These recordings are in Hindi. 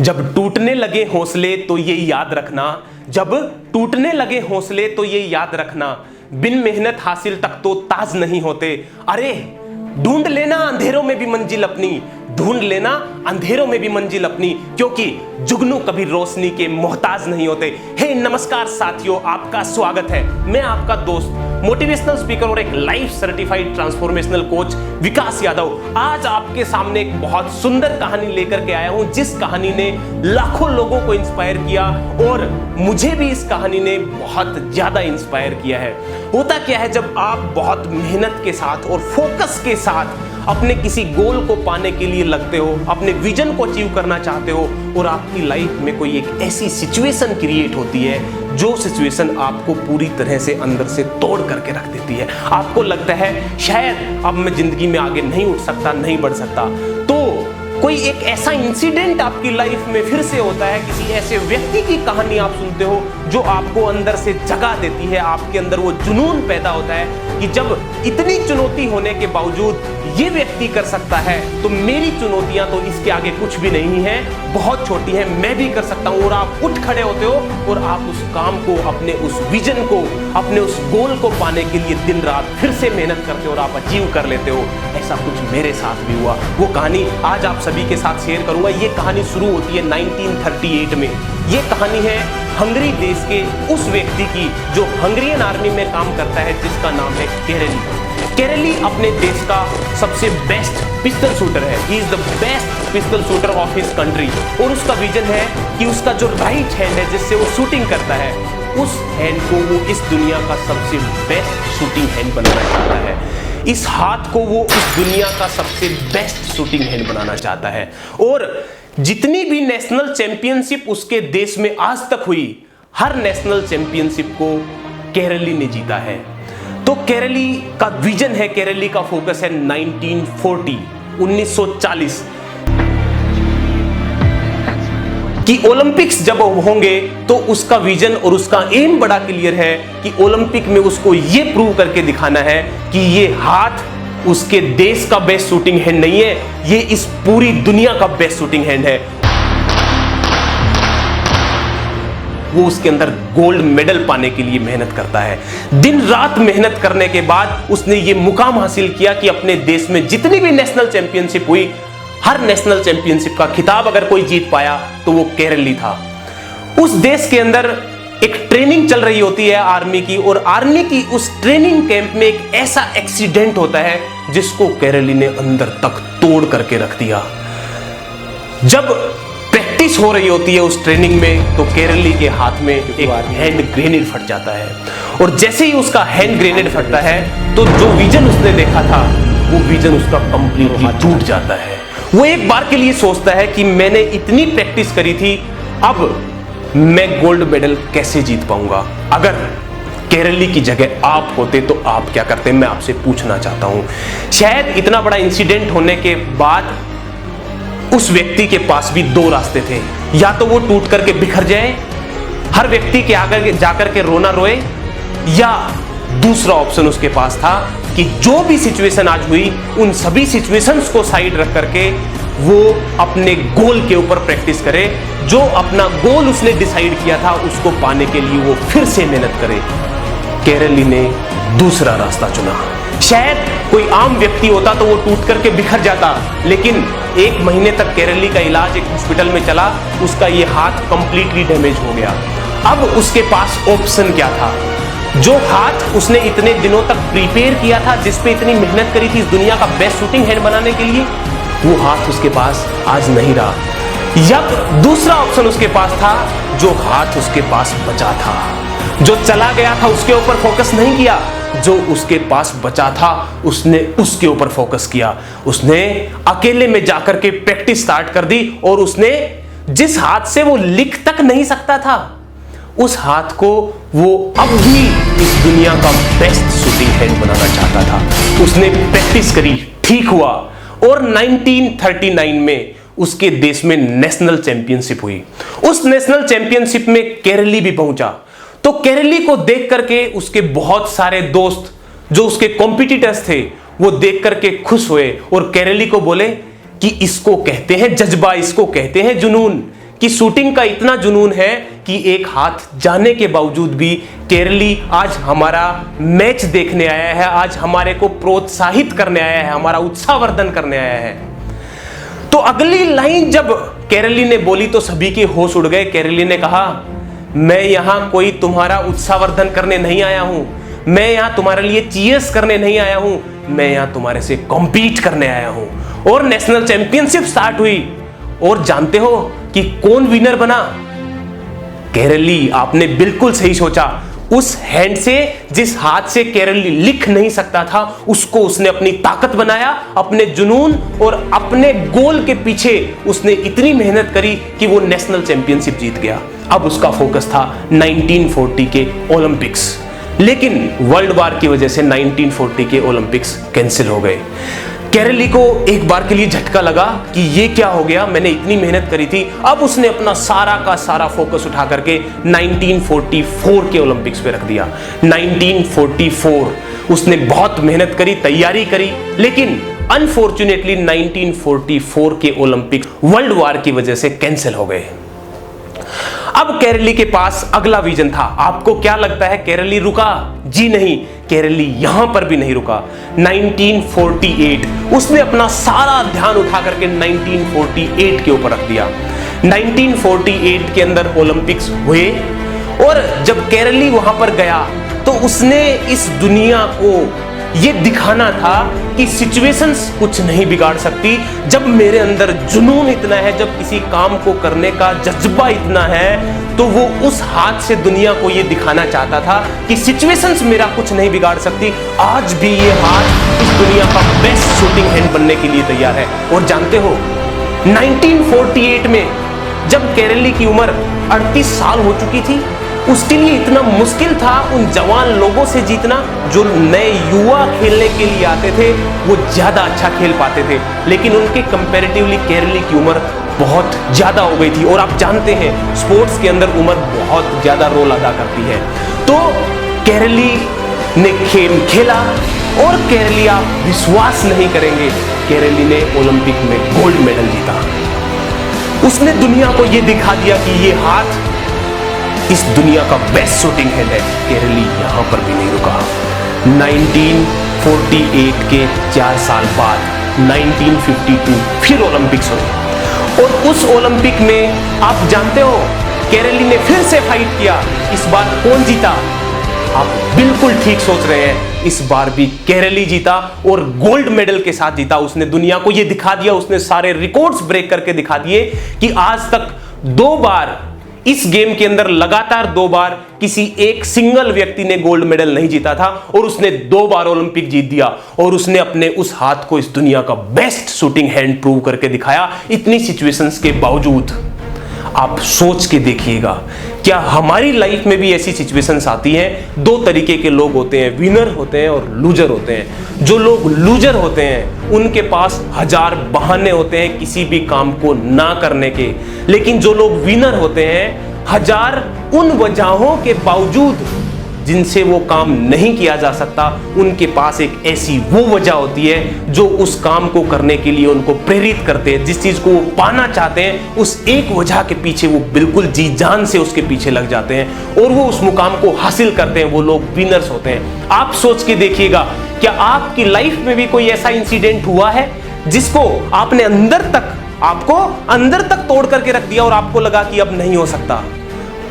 जब टूटने लगे हौसले तो ये याद रखना, जब टूटने लगे हौसले तो ये याद रखना, बिन मेहनत हासिल तक तो ताज नहीं होते। अरे ढूंढ लेना अंधेरों में भी मंजिल अपनी, ढूंढ लेना अंधेरों में भी मंजिल अपनी, क्योंकि जुगनू कभी रोशनी के मोहताज नहीं होते। हे नमस्कार साथियों, आपका स्वागत है। मैं आपका दोस्त, मोटिवेशनल स्पीकर और एक लाइफ सर्टिफाइड ट्रांसफॉर्मेशनल कोच विकास यादव आज आपके सामने एक बहुत सुंदर कहानी लेकर के आया हूं, जिस कहानी ने लाखों लोगों को इंस्पायर किया और मुझे भी इस कहानी ने बहुत ज्यादा इंस्पायर किया है। होता क्या है, जब आप बहुत मेहनत के साथ और फोकस के साथ अपने किसी गोल को पाने के लिए लगते हो, अपने विजन को अचीव करना चाहते हो और आपकी लाइफ में कोई एक ऐसी सिचुएशन क्रिएट होती है जो सिचुएशन आपको पूरी तरह से अंदर से तोड़ करके रख देती है, आपको लगता है शायद अब मैं जिंदगी में आगे नहीं उठ सकता, नहीं बढ़ सकता, तो कोई एक ऐसा इंसिडेंट आपकी लाइफ में फिर से होता है, किसी ऐसे व्यक्ति की कहानी आप सुनते हो जो आपको अंदर से जगा देती है, आपके अंदर वो जुनून पैदा होता है कि जब इतनी चुनौती होने के बावजूद ये व्यक्ति कर सकता है तो मेरी चुनौतियां तो इसके आगे कुछ भी नहीं है, बहुत छोटी है, मैं भी कर सकता हूं। और आप उठ खड़े होते हो और आप उस काम को, अपने उस विजन को, अपने उस गोल को पाने के लिए दिन रात फिर से मेहनत करते हो और आप अचीव कर लेते हो। ऐसा कुछ मेरे साथ भी हुआ, वो कहानी आज आप सभी के साथ शेयर करूंगा। ये कहानी शुरू होती है 1938 में। ये कहानी है हंगरी देश के उस व्यक्ति की जो हंगरियन आर्मी में काम करता है, जिसका नाम है केरेली। केरेली अपने देश का सबसे बेस्ट पिस्टल शूटर है। He is the best pistol shooter of his country और उसका विजन है कि उसका जो राइट हैंड है जिससे वो शूटिंग करता है, उस हैंड को वो इस दुनिया का सबसे बेस्ट शूटिंग हैंड बनाना चाहता है। इस हाथ को वो इस दुनिया का सबसे बेस्ट शूटिंग हैंड बनाना चाहता है। और जितनी भी नेशनल चैंपियनशिप उसके देश में आज तक हुई, हर नेशनल चैंपियनशिप को केरेली ने जीता है। तो केरेली का विजन है, केरेली का फोकस है 1940 कि ओलंपिक्स जब होंगे तो उसका विजन और उसका एम बड़ा क्लियर है कि ओलंपिक में उसको ये प्रूव करके दिखाना है कि ये हाथ उसके देश का बेस्ट शूटिंग हैंड नहीं है, ये इस पूरी दुनिया का बेस्ट शूटिंग हैंड है। वो उसके अंदर गोल्ड मेडल पाने के लिए मेहनत करता है। दिन रात मेहनत करने के बाद उसने ये मुकाम हासिल किया कि अपने देश में जितनी भी नेशनल चैंपियनशिप हुई, हर नेशनल चैंपियनशिप का खिताब अगर कोई जीत पाया तो वो केरली था। उस देश के अंदर एक ट्रेनिंग चल रही होती है आर्मी की, और आर्मी की उस ट्रेनिंग कैंप में एक ऐसा एक्सीडेंट होता है जिसको केरली ने अंदर तक तोड़ करके रख दिया। जब प्रैक्टिस हो रही होती है उस ट्रेनिंग में तो केरली के हाथ में एक हैंड ग्रेनेड फट जाता है, और जैसे ही उसका हैंड ग्रेनेड फटता है तो जो विजन उसने देखा था वो विजन उसका कंप्लीटली टूट जाता है। वो एक बार के लिए सोचता है कि मैंने इतनी प्रैक्टिस करी थी, अब मैं गोल्ड मेडल कैसे जीत पाऊंगा। अगर केरली की जगह आप होते तो आप क्या करते, मैं आपसे पूछना चाहता हूं। शायद इतना बड़ा इंसिडेंट होने के बाद उस व्यक्ति के पास भी दो रास्ते थे, या तो वो टूट करके बिखर जाए, हर व्यक्ति के आगे जाकर के रोना रोए, या दूसरा ऑप्शन उसके पास था कि जो भी सिचुएशन आज हुई उन सभी सिचुएशंस को साइड रख करके वो अपने गोल के ऊपर प्रैक्टिस करे, जो अपना गोल उसने डिसाइड किया था उसको पाने के लिए वो फिर से मेहनत करे। केरली ने दूसरा रास्ता चुना। शायद कोई आम व्यक्ति होता तो वो टूट करके बिखर जाता, लेकिन 1 महीने तक केरली का इलाज एक हॉस्पिटल में चला, उसका ये हाथ कंप्लीटली डैमेज हो गया। अब उसके पास ऑप्शन क्या था? जो हाथ उसने इतने दिनों तक प्रिपेयर किया था, जिस पे इतनी मेहनत करी थी इस दुनिया का बेस्ट शूटिंग हैंड बनाने के लिए, वो हाथ उसके पास आज नहीं रहा। अब दूसरा ऑप्शन उसके पास था, जो हाथ उसके पास बचा था, जो चला गया था उसके ऊपर फोकस नहीं किया, जो उसके पास बचा था उसने उसके ऊपर फोकस किया। उसने अकेले में जाकर के प्रैक्टिस स्टार्ट कर दी, और उसने जिस हाथ से वो लिख तक नहीं सकता था, उस हाथ को वो अब भी इस दुनिया का बेस्ट शूटिंग हैंड बनाना चाहता था। उसने प्रैक्टिस करी, ठीक हुआ, और 1939 में उसके देश में नेशनल चैंपियनशिप हुई। उस नेशनल चैंपियनशिप में केरली भी पहुंचा। तो केरली को देख करके उसके बहुत सारे दोस्त जो उसके कॉम्पिटिटर्स थे वो देख करके खुश हुए और केरली को बोले कि इसको कहते हैं जज्बा, इसको कहते हैं जुनून, कि शूटिंग का इतना जुनून है कि एक हाथ जाने के बावजूद भी केरली आज हमारा मैच देखने आया है, आज हमारे को प्रोत्साहित करने आया है, हमारा उत्साहवर्धन करने आया है। तो अगली लाइन जब केरली ने बोली तो सभी के होश उड़ गए। केरली ने कहा, मैं यहां कोई तुम्हारा उत्साहवर्धन करने नहीं आया हूं, मैं यहां तुम्हारे लिए चीयर्स करने नहीं आया हूं, मैं यहां तुम्हारे से कॉम्पीट करने आया हूं। और नेशनल चैंपियनशिप स्टार्ट हुई। और जानते हो कि कौन विनर बना? केरली। आपने बिल्कुल सही सोचा। उस हैंड से, जिस हाथ से केरली लिख नहीं सकता था, उसको उसने अपनी ताकत बनाया, अपने जुनून और अपने गोल के पीछे उसने इतनी मेहनत करी कि वो नेशनल चैंपियनशिप जीत गया। अब उसका फोकस था 1940 के ओलंपिक्स। लेकिन वर्ल्ड वार की वजह से 1940 के ओलंपिक्स कैंसिल हो गए। केरली को एक बार के लिए झटका लगा कि ये क्या हो गया, मैंने इतनी मेहनत करी थी। अब उसने अपना सारा का सारा फोकस उठा करके 1944 के ओलंपिक्स पे रख दिया। 1944 उसने बहुत मेहनत करी, तैयारी करी, लेकिन अनफॉर्चुनेटली 1944 के ओलंपिक्स वर्ल्ड वार की वजह से कैंसिल हो गए। अब केरली के पास अगला विजन था। आपको क्या लगता है केरली रुका? जी नहीं, केरली यहां पर भी नहीं रुका। 1948 उसने अपना सारा ध्यान उठा करके 1948 के ऊपर रख दिया। 1948 के अंदर ओलंपिक्स हुए और जब केरली वहां पर गया तो उसने इस दुनिया को ये दिखाना था कि सिचुएशंस कुछ नहीं बिगाड़ सकती। जब मेरे अंदर जुनून इतना है, जब किसी काम को करने का जज्बा इतना है, तो वो उस हाथ से दुनिया को ये दिखाना चाहता था कि सिचुएशंस मेरा कुछ नहीं बिगाड़ सकती। आज भी ये हाथ इस दुनिया का बेस्ट शूटिंग हैंड बनने के लिए तैयार है। और जानते हो 1948 में जब केरली की उम्र 38 साल हो चुकी थी, उसके लिए इतना मुश्किल था उन जवान लोगों से जीतना। जो नए युवा खेलने के लिए आते थे वो ज्यादा अच्छा खेल पाते थे, लेकिन उनके कंपैरेटिवली केरली की उम्र बहुत ज्यादा हो गई थी। और आप जानते हैं स्पोर्ट्स के अंदर उम्र बहुत ज्यादा रोल अदा करती है। तो केरली ने खेल खेला और केरली, आप विश्वास नहीं करेंगे, केरली ने ओलंपिक में गोल्ड मेडल जीता। उसने दुनिया को यह दिखा दिया कि ये हाथ इस दुनिया का बेस्ट शूटिंग हैंड है। केरली यहां पर भी नहीं रुका। 1948 के 4 साल बाद 1952 फिर ओलंपिक्स हुए और उस ओलंपिक में आप जानते हो केरली ने फिर से फाइट किया। इस बार कौन जीता? आप बिल्कुल ठीक सोच रहे हैं, इस बार भी केरली जीता और गोल्ड मेडल के साथ जीता। उसने दुनिया को यह दिखा दिया, उसने सारे रिकॉर्ड्स ब्रेक करके दिखा दिए कि आज तक 2 बार इस गेम के अंदर, लगातार 2 बार किसी एक सिंगल व्यक्ति ने गोल्ड मेडल नहीं जीता था और उसने 2 बार ओलंपिक जीत दिया। और उसने अपने उस हाथ को इस दुनिया का बेस्ट शूटिंग हैंड प्रूव करके दिखाया, इतनी सिचुएशंस के बावजूद। आप सोच के देखिएगा, क्या हमारी लाइफ में भी ऐसी सिचुएशंस आती हैं? 2 तरीके के लोग होते हैं, विनर होते हैं और लूजर होते हैं। जो लोग लूजर होते हैं उनके पास 1000 बहाने होते हैं किसी भी काम को ना करने के, लेकिन जो लोग विनर होते हैं 1000 उन वजहों के बावजूद जिनसे वो काम नहीं किया जा सकता, उनके पास एक ऐसी वो वजह होती है जो उस काम को करने के लिए उनको प्रेरित करते हैं। जिस चीज को वो पाना चाहते हैं, उस एक वजह के पीछे वो बिल्कुल जी जान से उसके पीछे लग जाते हैं और वो उस मुकाम को हासिल करते हैं। वो लोग विनर्स होते हैं। आप सोच के देखिएगा, क्या आपकी लाइफ में भी कोई ऐसा इंसिडेंट हुआ है जिसको आपने आपको अंदर तक तोड़ करके रख दिया और आपको लगा कि अब नहीं हो सकता?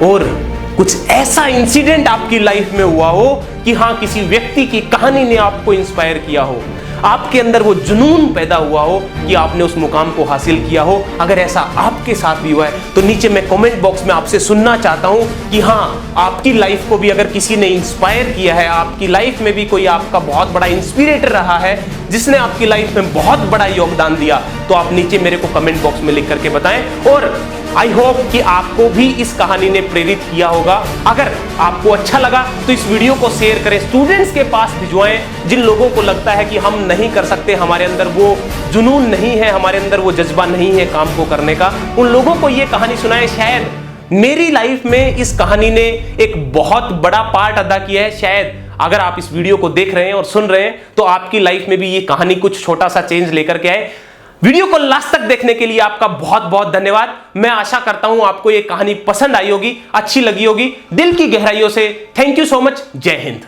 और कुछ ऐसा इंसिडेंट आपकी लाइफ में हुआ हो कि हाँ, किसी व्यक्ति की कहानी ने आपको इंस्पायर किया हो, आपके अंदर वो जुनून पैदा हुआ हो कि आपने उस मुकाम को हासिल किया हो। अगर ऐसा आपके साथ भी हुआ है तो नीचे मैं कमेंट बॉक्स में आपसे सुनना चाहता हूं कि हाँ, आपकी लाइफ को भी अगर किसी ने इंस्पायर किया है, आपकी लाइफ में भी कोई आपका बहुत बड़ा इंस्पिरेटर रहा है जिसने आपकी लाइफ में बहुत बड़ा योगदान दिया, तो आप नीचे मेरे को कमेंट बॉक्स में लिख करके बताएं। और आई होप कि आपको भी इस कहानी ने प्रेरित किया होगा। अगर आपको अच्छा लगा तो इस वीडियो को शेयर करें, स्टूडेंट्स के पास भिजवाएं जिन लोगों को लगता है कि हम नहीं कर सकते, हमारे अंदर वो जुनून नहीं है, हमारे अंदर वो जज्बा नहीं है काम को करने का। उन लोगों को ये कहानी सुनाएं। शायद मेरी लाइफ में इस कहानी ने एक बहुत बड़ा पार्ट अदा किया है। शायद अगर आप इस वीडियो को देख रहे हैं और सुन रहे हैं तो आपकी लाइफ में भी ये कहानी कुछ छोटा सा चेंज लेकर के आए। वीडियो को लास्ट तक देखने के लिए आपका बहुत बहुत धन्यवाद। मैं आशा करता हूं आपको यह कहानी पसंद आई होगी, अच्छी लगी होगी। दिल की गहराइयों से थैंक यू सो मच। जय हिंद।